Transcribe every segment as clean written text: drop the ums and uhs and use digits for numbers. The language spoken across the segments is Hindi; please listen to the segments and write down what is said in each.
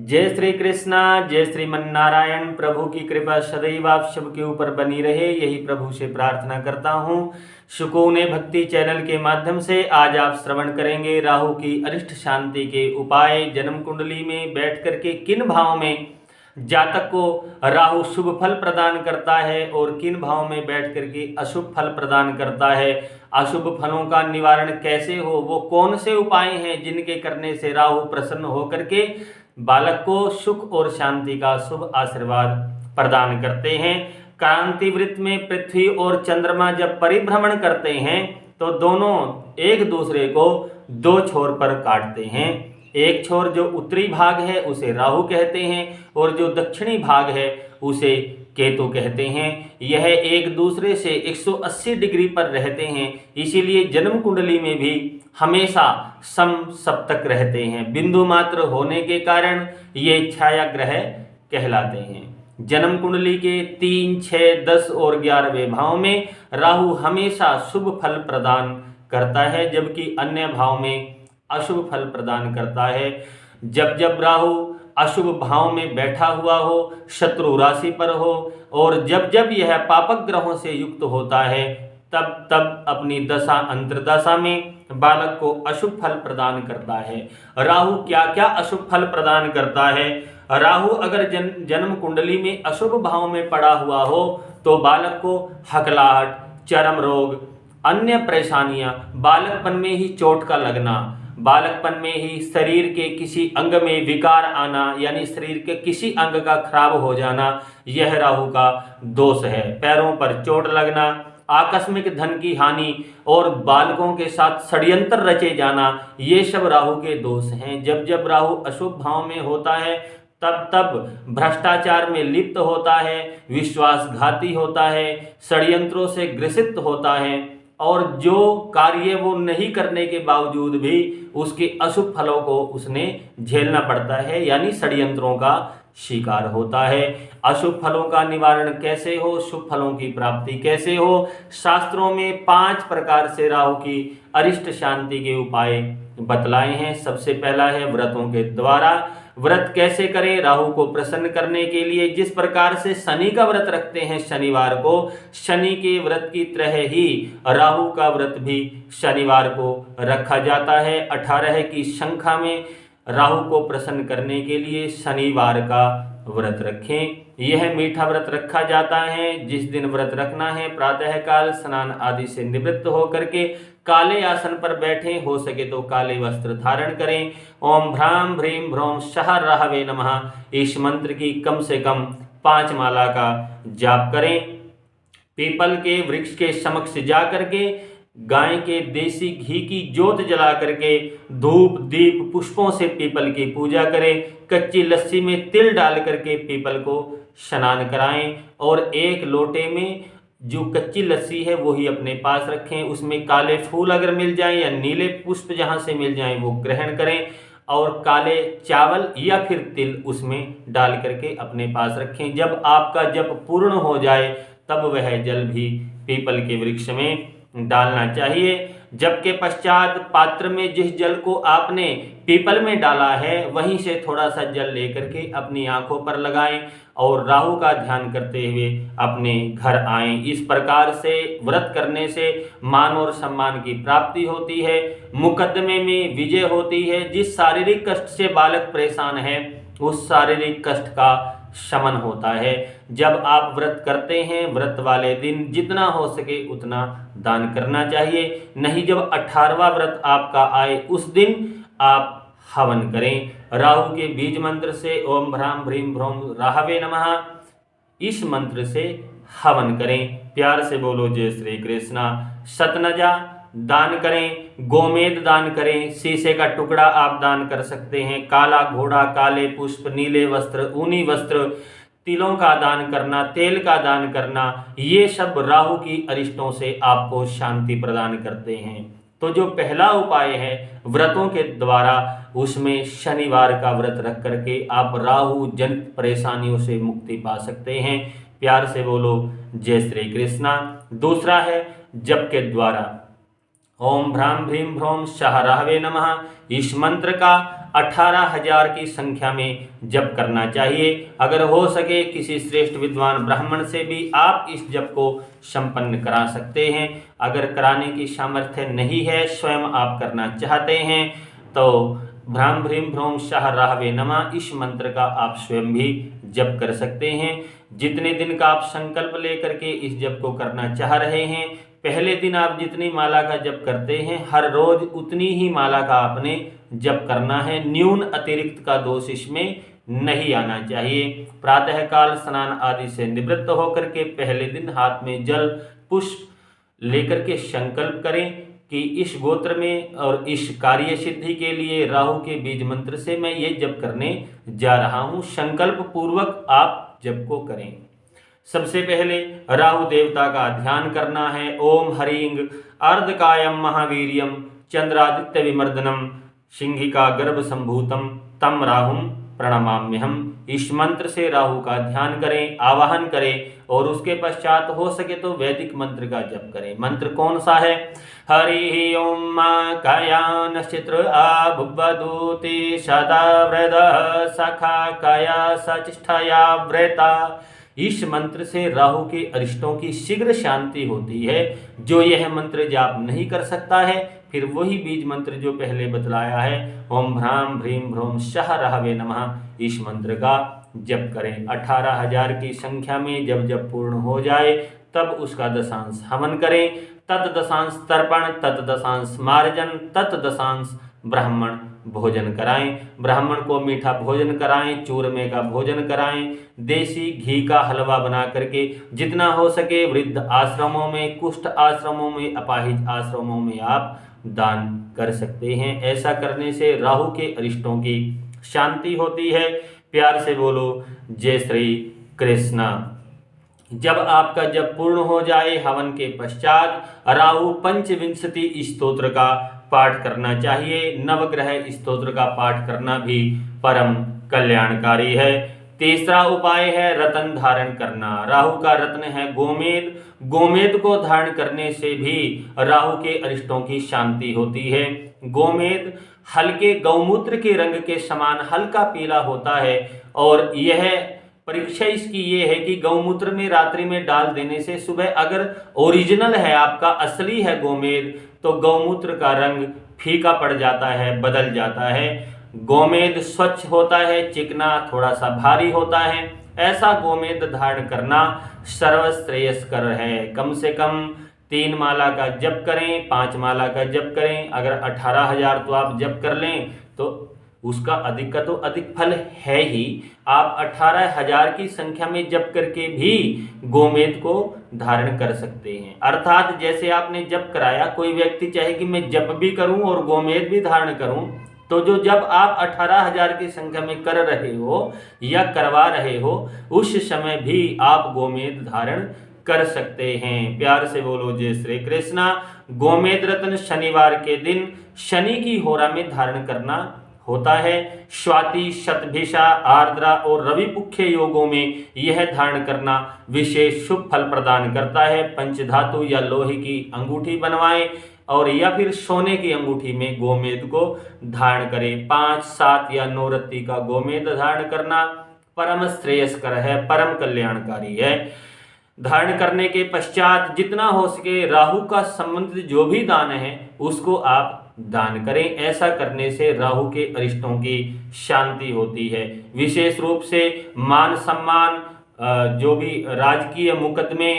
जय श्री कृष्णा, जय श्रीमन्नारायण। प्रभु की कृपा सदैव आप सबके ऊपर बनी रहे, यही प्रभु से प्रार्थना करता हूँ। सुकून भक्ति चैनल के माध्यम से आज आप श्रवण करेंगे राहु की अरिष्ट शांति के उपाय। जन्म कुंडली में बैठ करके किन भाव में जातक को राहु शुभ फल प्रदान करता है और किन भाव में बैठ करके अशुभ फल प्रदान करता है, अशुभ फलों का निवारण कैसे हो, वो कौन से उपाय हैं जिनके करने से राहु प्रसन्न होकर के बालक को सुख और शांति का शुभ आशीर्वाद प्रदान करते हैं। क्रांति वृत्त में पृथ्वी और चंद्रमा जब परिभ्रमण करते हैं तो दोनों एक दूसरे को दो छोर पर काटते हैं। एक छोर जो उत्तरी भाग है उसे राहु कहते हैं और जो दक्षिणी भाग है उसे केतु कहते हैं। यह एक दूसरे से 180 डिग्री पर रहते हैं, इसीलिए जन्म कुंडली में भी हमेशा सम सप्तक रहते हैं। बिंदु मात्र होने के कारण ये छाया ग्रह कहलाते हैं। जन्म कुंडली के 3, 6, 10 और 11वें भाव में राहु हमेशा शुभ फल प्रदान करता है, जबकि अन्य भाव में अशुभ फल प्रदान करता है। जब जब राहु अशुभ भाव में बैठा हुआ हो, शत्रु राशि पर हो और जब जब यह पापक ग्रहों से युक्त होता है, तब तब अपनी दशा अंतर्दशा में बालक को अशुभ फल प्रदान करता है। राहु क्या क्या अशुभ फल प्रदान करता है? राहु अगर जन्म कुंडली में अशुभ भाव में पड़ा हुआ हो तो बालक को हकलाहट, चर्म रोग, अन्य परेशानियां, बालकपन में ही चोट का लगना, बालकपन में ही शरीर के किसी अंग में विकार आना, यानी शरीर के किसी अंग का खराब हो जाना, यह राहु का दोष है। पैरों पर चोट लगना, आकस्मिक धन की हानि और बालकों के साथ षड्यंत्र रचे जाना, ये सब राहु के दोष हैं। जब जब राहु अशुभ भाव में होता है तब तब भ्रष्टाचार में लिप्त होता है, विश्वासघाती होता है, षड्यंत्रों से ग्रसित होता है और जो कार्य वो नहीं करने के बावजूद भी उसके अशुभ फलों को उसने झेलना पड़ता है, यानी षड्यंत्रों का शिकार होता है। अशुभ फलों का निवारण कैसे हो, शुभ फलों की प्राप्ति कैसे हो? शास्त्रों में 5 प्रकार से राहु की अरिष्ट शांति के उपाय बतलाए हैं। सबसे पहला है व्रतों के द्वारा। व्रत कैसे करें? राहु को प्रसन्न करने के लिए जिस प्रकार से शनि का व्रत रखते हैं शनिवार को, शनि के व्रत की तरह ही राहु का व्रत भी शनिवार को रखा जाता है। 18 की संख्या में राहु को प्रसन्न करने के लिए शनिवार का व्रत रखें। यह मीठा व्रत रखा जाता है। जिस दिन व्रत रखना है प्रातःकाल स्नान आदि से निवृत्त होकर के काले आसन पर बैठें, हो सके तो काले वस्त्र धारण करें। ओम भ्राम भ्रीम भ्रौम सह राहवे नमः, इस मंत्र की कम से कम 5 माला का जाप करें। पीपल के वृक्ष के समक्ष जा करके गाय के देसी घी की जोत जला करके धूप दीप पुष्पों से पीपल की पूजा करें। कच्ची लस्सी में तिल डाल करके पीपल को स्नान कराएं और एक लोटे में जो कच्ची लस्सी है वो ही अपने पास रखें। उसमें काले फूल अगर मिल जाएं या नीले पुष्प जहां से मिल जाएं वो ग्रहण करें और काले चावल या फिर तिल उसमें डाल करके अपने पास रखें। जब आपका जप पूर्ण हो जाए तब वह जल भी पीपल के वृक्ष में डालना चाहिए। जब के पश्चात पात्र में जिस जल को आपने पीपल में डाला है वहीं से थोड़ा सा जल लेकर के अपनी आंखों पर लगाएं और राहु का ध्यान करते हुए अपने घर आएं। इस प्रकार से व्रत करने से मान और सम्मान की प्राप्ति होती है, मुकदमे में विजय होती है। जिस शारीरिक कष्ट से बालक परेशान है उस शारीरिक कष्ट का शमन होता है। जब आप व्रत करते हैं व्रत वाले दिन जितना हो सके उतना दान करना चाहिए, नहीं जब 18वां व्रत आपका आए उस दिन आप हवन करें। राहु के बीज मंत्र से ओम भ्राम भ्रीम भ्रौम राहवे नमः, इस मंत्र से हवन करें। प्यार से बोलो जय श्री कृष्णा। सतनजा दान करें, गोमेद दान करें, शीशे का टुकड़ा आप दान कर सकते हैं, काला घोड़ा, काले पुष्प, नीले वस्त्र, ऊनी वस्त्र, तिलों का दान करना, तेल का दान करना, ये सब राहु की अरिष्टों से आपको शांति प्रदान करते हैं। तो जो पहला उपाय है व्रतों के द्वारा, उसमें शनिवार का व्रत रख करके आप राहु जनित परेशानियों से मुक्ति पा सकते हैं। प्यार से बोलो जय श्री कृष्णा। दूसरा है जप के द्वारा। ओम भ्राम भ्रीम भ्रौम सह राहवे नमः, इस मंत्र का 18,000 की संख्या में जप करना चाहिए। अगर हो सके किसी श्रेष्ठ विद्वान ब्राह्मण से भी आप इस जप को संपन्न करा सकते हैं। अगर कराने की सामर्थ्य नहीं है, स्वयं आप करना चाहते हैं, तो भ्राम भ्रीम भ्रोम शाह राहवे नमः इस मंत्र का आप स्वयं भी जप कर सकते हैं। जितने दिन का आप संकल्प लेकर के इस जप को करना चाह रहे हैं, पहले दिन आप जितनी माला का जप करते हैं, हर रोज उतनी ही माला का आपने जप करना है। न्यून अतिरिक्त का दोष इसमें नहीं आना चाहिए। प्रातःकाल स्नान आदि से निवृत्त होकर के पहले दिन हाथ में जल पुष्प लेकर के संकल्प करें कि इस गोत्र में और इस कार्य सिद्धि के लिए राहु के बीज मंत्र से मैं ये जप करने जा रहा हूँ। संकल्प पूर्वक आप जप को करें। सबसे पहले राहु देवता का ध्यान करना है। ओम हरिंग अर्धकायम महावीर्यम चंद्रादित्य विमर्दनम सिंहिका गर्भ संभूतम तम राहुम प्रणमाम्यहम। इस मंत्र से राहु का ध्यान करें, आवाहन करें और उसके पश्चात हो सके तो वैदिक मंत्र का जप करें। मंत्र कौन सा है? हरि ओम कायान चित्र आभुवदूति सदा वृद सखा काया सचिष्ठया व्रता। इस मंत्र से राहु के अरिष्टों की शीघ्र शांति होती है। जो यह मंत्र जाप नहीं कर सकता है, फिर वही बीज मंत्र जो पहले बतलाया है, ओम भ्राम भ्रीम भ्रोम शाह राहवे नमः, इस मंत्र का जप करें। 18,000 की संख्या में जब पूर्ण हो जाए तब उसका दशांश हवन करें। तत्दशांश तर्पण, तत्दशांश मार्जन, तत्दशांश ब्राह्मण भोजन कराएं। ब्राह्मण को मीठा भोजन कराएं, चूरमे का भोजन कराएं, देसी घी का हलवा बना करके जितना हो सके वृद्ध आश्रमों में, कुष्ठ आश्रमों में, अपाहिज आश्रमों में आप दान कर सकते हैं। ऐसा करने से राहु के अरिष्टों की शांति होती है। प्यार से बोलो जय श्री कृष्णा। जब आपका जप पूर्ण हो जाए, हवन के पश्चात राहु पंचविंशति स्तोत्र का पाठ करना चाहिए। नवग्रह स्तोत्र का पाठ करना भी परम कल्याणकारी है। तीसरा उपाय है रत्न धारण करना। राहु का रत्न है गोमेद। गोमेद को धारण करने से भी राहु के अरिष्टों की शांति होती है। गोमेद हल्के गौमूत्र के रंग के समान हल्का पीला होता है और यह परीक्षा इसकी ये है कि गौमूत्र में रात्रि में डाल देने से सुबह अगर ओरिजिनल है, आपका असली है गोमेद, तो गौमूत्र का रंग फीका पड़ जाता है, बदल जाता है। गोमेद स्वच्छ होता है, चिकना, थोड़ा सा भारी होता है। ऐसा गोमेद धारण करना सर्वश्रेयस्कर है। कम से कम 3 माला का जप करें, 5 माला का जप करें। अगर 18,000 तो आप जप कर लें तो उसका अधिक का तो अधिक फल है ही। आप 18,000 की संख्या में जप करके भी गोमेद को धारण कर सकते हैं। अर्थात जैसे आपने जप कराया, कोई व्यक्ति चाहे कि मैं जप भी करूं और गोमेद भी धारण करूं, तो जो जब आप 18,000 की संख्या में कर रहे हो या करवा रहे हो, उस समय भी आप गोमेद धारण कर सकते हैं। प्यार से बोलो जय श्री कृष्णा। गोमेद रत्न शनिवार के दिन शनि की होरा में धारण करना होता है। स्वाति, शतभिषा, आर्द्रा और रवि पुख्य योगों में यह धारण करना विशेष शुभ फल प्रदान करता है। पंचधातु या लोहे की अंगूठी बनवाएं और या फिर सोने की अंगूठी में गोमेद को धारण करें। 5, 7 या 9 रत्ती का गोमेद धारण करना परम श्रेयस्कर है, परम कल्याणकारी है। धारण करने के पश्चात जितना हो सके राहु का संबंधित जो भी दान है उसको आप दान करें। ऐसा करने से राहु के अरिष्टों की शांति होती है। विशेष रूप से मान सम्मान, जो भी राजकीय मुकदमे,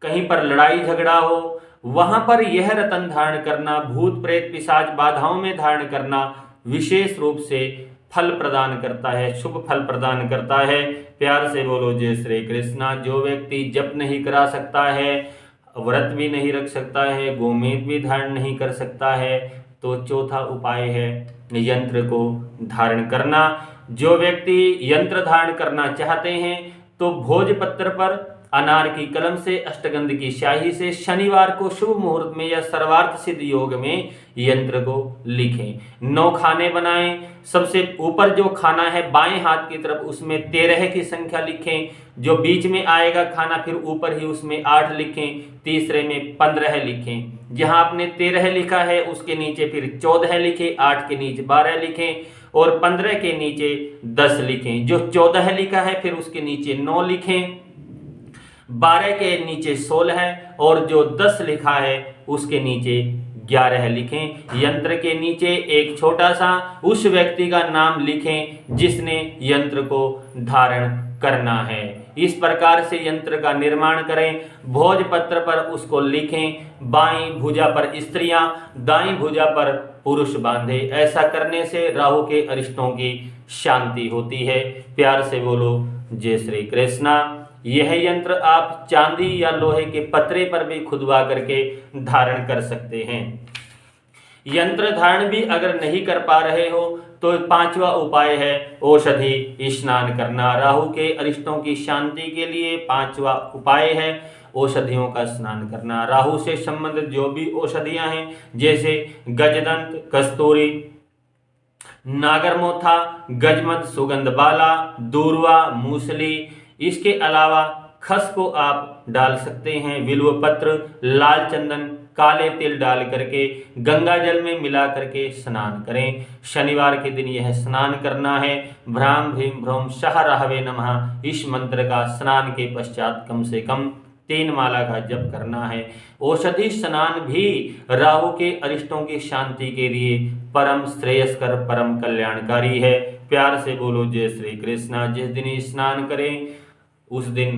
कहीं पर लड़ाई झगड़ा हो, वहां पर यह रत्न धारण करना, भूत प्रेत पिशाच बाधाओं में धारण करना विशेष रूप से फल प्रदान करता है, शुभ फल प्रदान करता है। प्यार से बोलो जय श्री कृष्णा। जो व्यक्ति जप नहीं करा सकता है, व्रत भी नहीं रख सकता है, गोमेद भी धारण नहीं कर सकता है, तो चौथा उपाय है यंत्र को धारण करना। जो व्यक्ति यंत्र धारण करना चाहते हैं तो भोजपत्र पर अनार की कलम से, अष्टगंध की स्याही से शनिवार को शुभ मुहूर्त में या सर्वार्थ सिद्ध योग में यंत्र को लिखें। 9 खाने बनाएं। सबसे ऊपर जो खाना है बाएं हाथ की तरफ, उसमें 13 की संख्या लिखें। जो बीच में आएगा खाना फिर ऊपर ही उसमें 8 लिखें। तीसरे में 15 लिखें। जहां आपने 13 लिखा है उसके नीचे फिर 14 लिखें, 8 के नीचे 12 लिखें और 15 के नीचे 10 लिखें। जो 14 लिखा है फिर उसके नीचे 9 लिखें, 12 के नीचे 16 है और जो 10 लिखा है उसके नीचे 11 लिखें। यंत्र के नीचे एक छोटा सा उस व्यक्ति का नाम लिखें जिसने यंत्र को धारण करना है। इस प्रकार से यंत्र का निर्माण करें। भोजपत्र पर उसको लिखें। बाईं भुजा पर स्त्रियां, दाईं भुजा पर पुरुष बांधे। ऐसा करने से राहु के अरिष्टों की शांति होती है। प्यार से बोलो जय श्री कृष्णा। यह यंत्र आप चांदी या लोहे के पतरे पर भी खुदवा करके धारण कर सकते हैं। यंत्र धारण भी अगर नहीं कर पा रहे हो तो 5वां उपाय है औषधि स्नान करना। राहु के अरिष्टों की शांति के लिए 5वां उपाय है औषधियों का स्नान करना। राहु से संबंधित जो भी औषधियां हैं जैसे गजदंत, कस्तूरी, नागरमोथा, गजमत, सुगंध बाला, दूर्वा, मूसली, इसके अलावा खस को आप डाल सकते हैं। बिल्व पत्र, लाल चंदन, काले तिल डाल करके गंगा जल में मिला करके स्नान करें। शनिवार के दिन यह स्नान करना है। भ्राम भीम भ्रौम सह राहवे नमः इस मंत्र का स्नान के पश्चात कम से कम 3 माला का जप करना है। औषधि स्नान भी राहु के अरिष्टों की शांति के लिए परम श्रेयस्कर, परम कल्याणकारी है। प्यार से बोलो जय श्री कृष्णा। जिस दिन स्नान करें उस दिन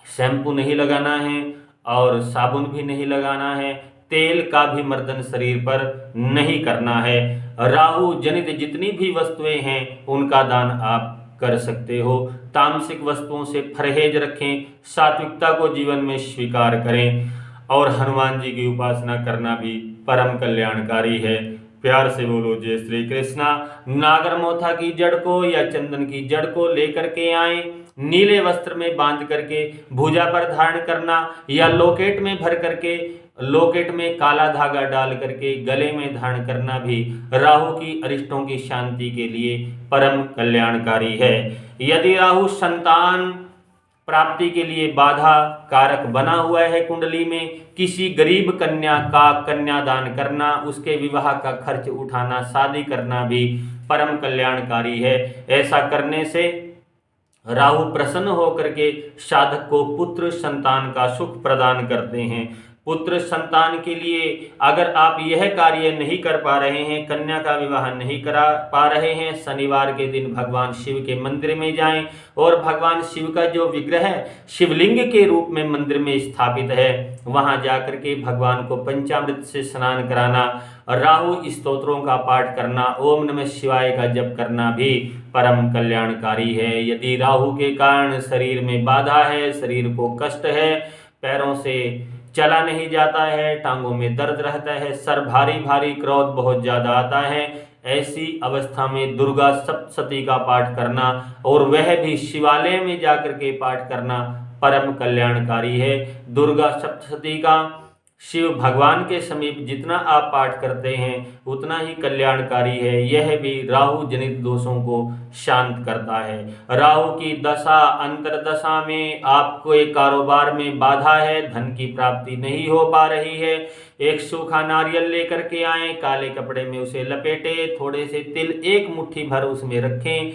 शैम्पू नहीं लगाना है और साबुन भी नहीं लगाना है। तेल का भी मर्दन शरीर पर नहीं करना है। राहु जनित जितनी भी वस्तुएं हैं उनका दान आप कर सकते हो। तामसिक वस्तुओं से परहेज रखें। सात्विकता को जीवन में स्वीकार करें और हनुमान जी की उपासना करना भी परम कल्याणकारी है। प्यार से बोलो जय श्री कृष्णा। नागरमोथा की जड़ को या चंदन की जड़ को लेकर के आए, नीले वस्त्र में बांध करके भुजा पर धारण करना या लॉकेट में भर करके लॉकेट में काला धागा डाल करके गले में धारण करना भी राहु की अरिष्टों की शांति के लिए परम कल्याणकारी है। यदि राहु संतान प्राप्ति के लिए बाधा कारक बना हुआ है कुंडली में, किसी गरीब कन्या का कन्यादान करना, उसके विवाह का खर्च उठाना, शादी करना भी परम कल्याणकारी है। ऐसा करने से राहु प्रसन्न होकर के साधक को पुत्र संतान का सुख प्रदान करते हैं। पुत्र संतान के लिए अगर आप यह कार्य नहीं कर पा रहे हैं, कन्या का विवाह नहीं करा पा रहे हैं, शनिवार के दिन भगवान शिव के मंदिर में जाएं और भगवान शिव का जो विग्रह शिवलिंग के रूप में मंदिर में स्थापित है वहां जाकर के भगवान को पंचामृत से स्नान कराना, राहु स्तोत्रों का पाठ करना, ओम नमः शिवाय का जप करना भी परम कल्याणकारी है। यदि राहु के कारण शरीर में बाधा है, शरीर को कष्ट है, पैरों से चला नहीं जाता है, टांगों में दर्द रहता है, सर भारी भारी, क्रोध बहुत ज्यादा आता है, ऐसी अवस्था में दुर्गा सप्तशती का पाठ करना और वह भी शिवालय में जाकर के पाठ करना परम कल्याणकारी है। दुर्गा सप्तशती का शिव भगवान के समीप जितना आप पाठ करते हैं उतना ही कल्याणकारी है। यह भी राहु जनित दोषों को शांत करता है। राहु की दशा अंतरदशा में आपको एक कारोबार में बाधा है, धन की प्राप्ति नहीं हो पा रही है, एक सूखा नारियल लेकर के आए, काले कपड़े में उसे लपेटे, थोड़े से तिल एक मुट्ठी भर उसमें रखें,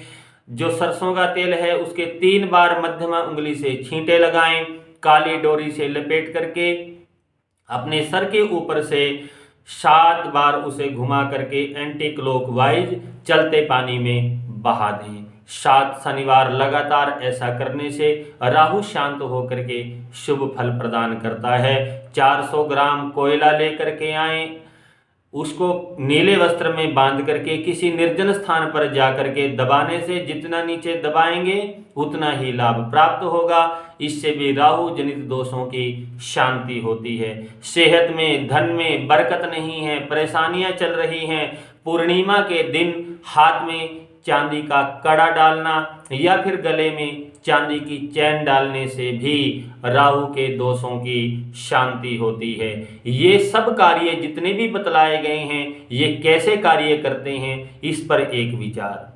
जो सरसों का तेल है उसके 3 बार मध्यमा उंगली से छींटे लगाएं, काली डोरी से लपेट करके अपने सर के ऊपर से 7 बार उसे घुमा करके एंटी क्लॉकवाइज चलते पानी में बहा दें। 7 शनिवार लगातार ऐसा करने से राहु शांत होकर के शुभ फल प्रदान करता है। 400 ग्राम कोयला लेकर के आए, उसको नीले वस्त्र में बांध करके किसी निर्जन स्थान पर जाकर के दबाने से जितना नीचे दबाएंगे उतना ही लाभ प्राप्त होगा। इससे भी राहु जनित दोषों की शांति होती है। सेहत में, धन में बरकत नहीं है, परेशानियां चल रही हैं, पूर्णिमा के दिन हाथ में चांदी का कड़ा डालना या फिर गले में चांदी की चैन डालने से भी राहु के दोषों की शांति होती है। ये सब कार्य जितने भी बतलाए गए हैं, ये कैसे कार्य करते हैं, इस पर एक विचार।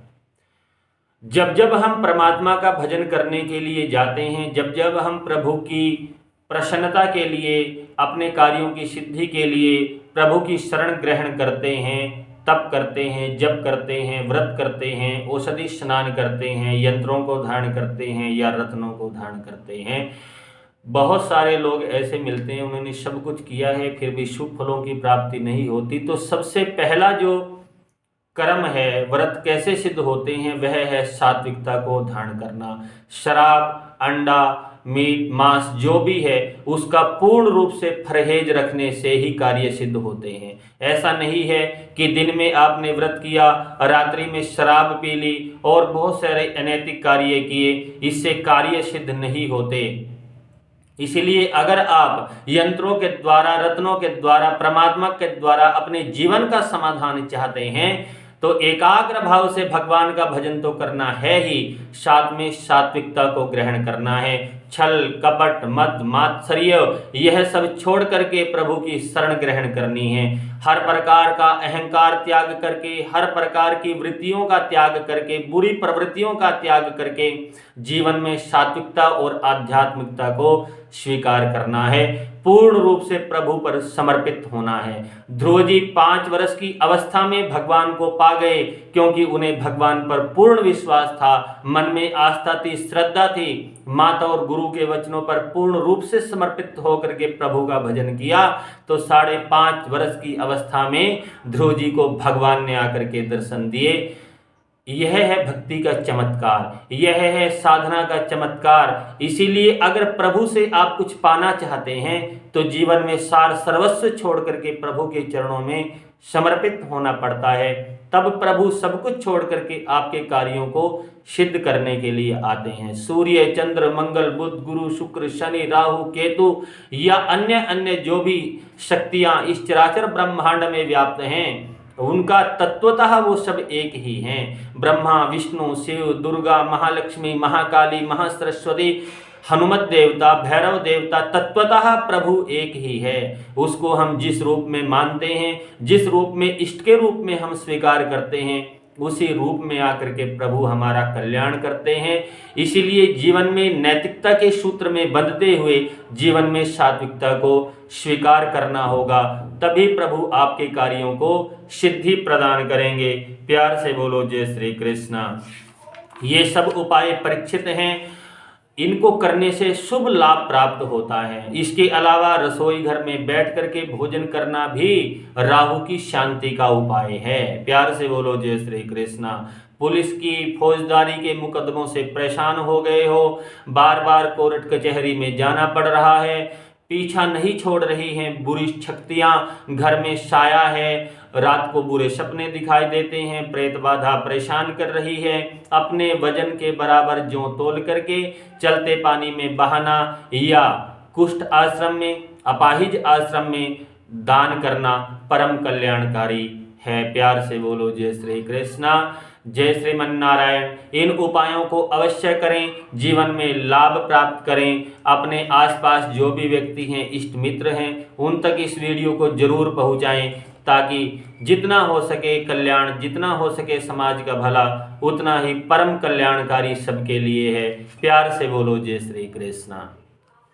जब जब हम परमात्मा का भजन करने के लिए जाते हैं, जब जब हम प्रभु की प्रसन्नता के लिए, अपने कार्यों की सिद्धि के लिए प्रभु की शरण ग्रहण करते हैं, तप करते हैं, जप करते हैं, व्रत करते हैं, औषधि स्नान करते हैं, यंत्रों को धारण करते हैं या रत्नों को धारण करते हैं। बहुत सारे लोग ऐसे मिलते हैं, उन्होंने सब कुछ किया है फिर भी शुभ फलों की प्राप्ति नहीं होती। तो सबसे पहला जो कर्म है, व्रत कैसे सिद्ध होते हैं, वह है सात्विकता को धारण करना। शराब, अंडा, मीट, मांस जो भी है उसका पूर्ण रूप से परहेज रखने से ही कार्य सिद्ध होते हैं। ऐसा नहीं है कि दिन में आपने व्रत किया, रात्रि में शराब पी ली और बहुत सारे अनैतिक कार्य किए, इससे कार्य सिद्ध नहीं होते। इसीलिए अगर आप यंत्रों के द्वारा, रत्नों के द्वारा, परमात्मा के द्वारा अपने जीवन का समाधान चाहते हैं तो एकाग्र भाव से भगवान का भजन तो करना है ही, साथ में सात्विकता को ग्रहण करना है। छल, कपट, मद, मात्सर्य यह सब छोड़ करके प्रभु की शरण ग्रहण करनी है। हर प्रकार का अहंकार त्याग करके, हर प्रकार की वृत्तियों का त्याग करके, बुरी प्रवृत्तियों का त्याग करके जीवन में सात्विकता और आध्यात्मिकता को स्वीकार करना है। पूर्ण रूप से प्रभु पर समर्पित होना है। ध्रुव जी 5 वर्ष की अवस्था में भगवान को पा गए, क्योंकि उन्हें भगवान पर पूर्ण विश्वास था, मन में आस्था थी, श्रद्धा थी। माता और गुरु के वचनों पर पूर्ण रूप से समर्पित होकर के प्रभु का भजन किया तो 5.5 वर्ष की अवस्था में ध्रुव जी को भगवान ने आकर के दर्शन दिए। यह है भक्ति का चमत्कार, यह है साधना का चमत्कार। इसीलिए अगर प्रभु से आप कुछ पाना चाहते हैं तो जीवन में सार सर्वस्व छोड़ करके प्रभु के चरणों में समर्पित होना पड़ता है। तब प्रभु सब कुछ छोड़ करके आपके कार्यों को सिद्ध करने के लिए आते हैं। सूर्य, चंद्र, मंगल, बुध, गुरु, शुक्र, शनि, राहु, केतु या अन्य जो भी शक्तियां इस चराचर ब्रह्मांड में व्याप्त हैं, उनका तत्वतः वो सब एक ही हैं। ब्रह्मा, विष्णु, शिव, दुर्गा, महालक्ष्मी, महाकाली, महासरस्वती, हनुमत देवता, भैरव देवता, तत्वतः प्रभु एक ही है। उसको हम जिस रूप में मानते हैं, जिस रूप में इष्ट के रूप में हम स्वीकार करते हैं, उसी रूप में आकर के प्रभु हमारा कल्याण करते हैं। इसीलिए जीवन में नैतिकता के सूत्र में बंधते हुए जीवन में सात्विकता को स्वीकार करना होगा, तभी प्रभु आपके कार्यों को सिद्धि प्रदान करेंगे। प्यार से बोलो जय श्री कृष्ण। ये सब उपाय परीक्षित हैं, इनको करने से शुभ लाभ प्राप्त होता है। इसके अलावा रसोई घर में बैठ करके भोजन करना भी राहु की शांति का उपाय है। प्यार से बोलो जय श्री कृष्ण। पुलिस की फौजदारी के मुकदमों से परेशान हो गए हो, बार बार कोर्ट कचहरी में जाना पड़ रहा है, पीछा नहीं छोड़ रही हैं बुरी शक्तियां, घर में साया है, रात को बुरे सपने दिखाई देते हैं, प्रेत बाधा परेशान कर रही है, अपने वजन के बराबर ज्यों तोल करके चलते पानी में बहाना या कुष्ठ आश्रम में, अपाहिज आश्रम में दान करना परम कल्याणकारी है। प्यार से बोलो जय श्री कृष्ण। जय श्रीमन नारायण। इन उपायों को अवश्य करें, जीवन में लाभ प्राप्त करें। अपने आसपास जो भी व्यक्ति हैं, इष्ट मित्र हैं, उन तक इस वीडियो को जरूर पहुंचाएं, ताकि जितना हो सके कल्याण, जितना हो सके समाज का भला, उतना ही परम कल्याणकारी सबके लिए है। प्यार से बोलो जय श्री कृष्ण।